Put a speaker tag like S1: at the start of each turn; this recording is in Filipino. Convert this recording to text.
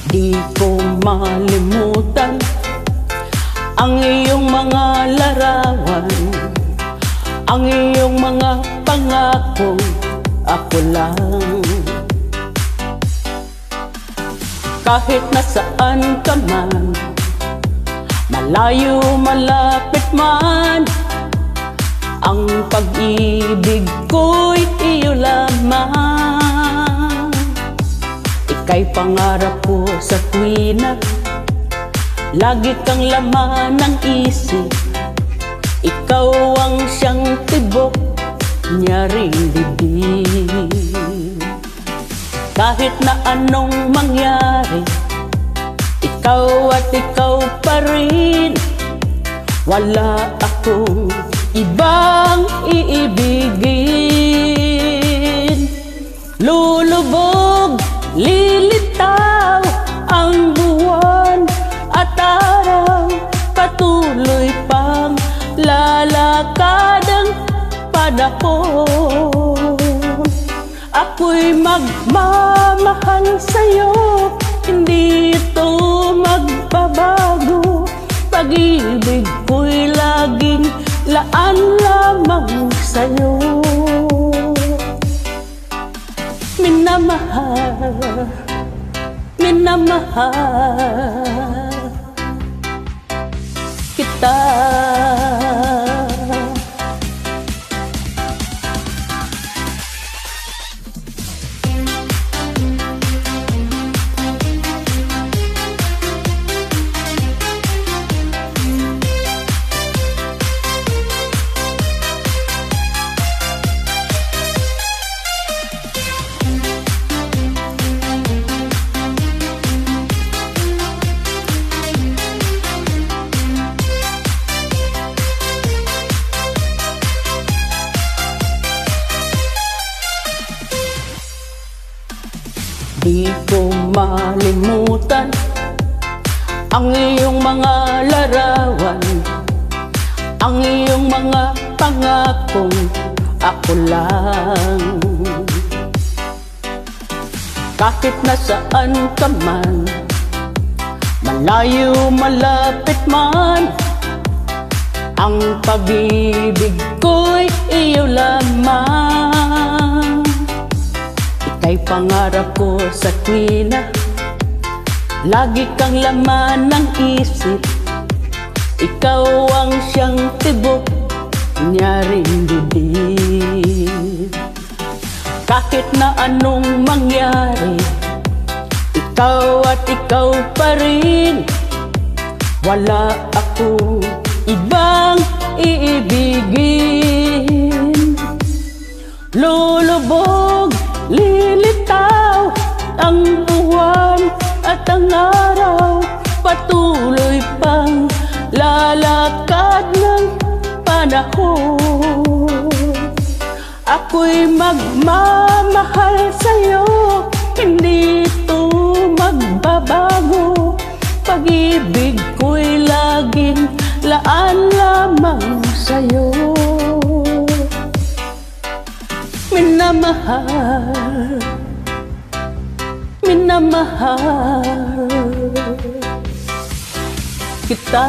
S1: Di ko malimutan ang iyong mga larawan, ang iyong mga pangakong ako lang. Kahit nasaan ka man, malayo malapit man, ang pag-ibig ko'y iyo lamang. Ika'y pangarap ko sa tuwina, lagi kang laman ng isip. Ikaw ang siyang tibok niya ring bibig. Kahit na anong mangyari, ikaw at ikaw pa rin. Wala akong ibang iibigin. Lulubog, lilitaw ang buwan at araw, patuloy pang lalakad ang panahon. Ako'y magmamahal sa'yo, hindi ito magbabago. Pag-ibig ko'y laging laan lamang sa'yo. Minamahal, minamahal kita. Di ko malimutan ang iyong mga larawan, ang iyong mga pangakong ako lang. Kahit nasaan ka man, malayo malapit man, ang pag-ibig ko'y iyo lamang. Ika'y pangarap ko sa tuwina, lagi kang laman ng isip. Ikaw ang siyang tibok niya ring bibig. Kahit na anong mangyari, ikaw at ikaw pa rin. Wala akong ibang iibigin. Lulubog, lilitaw ang buwan at ang araw, patuloy pang lalakad ng panahon. Ako'y magmamahal sa'yo, hindi ito magbabago. Pag-ibig ko'y laging laan lamang sa'yo. Minamahal, minamahal kita.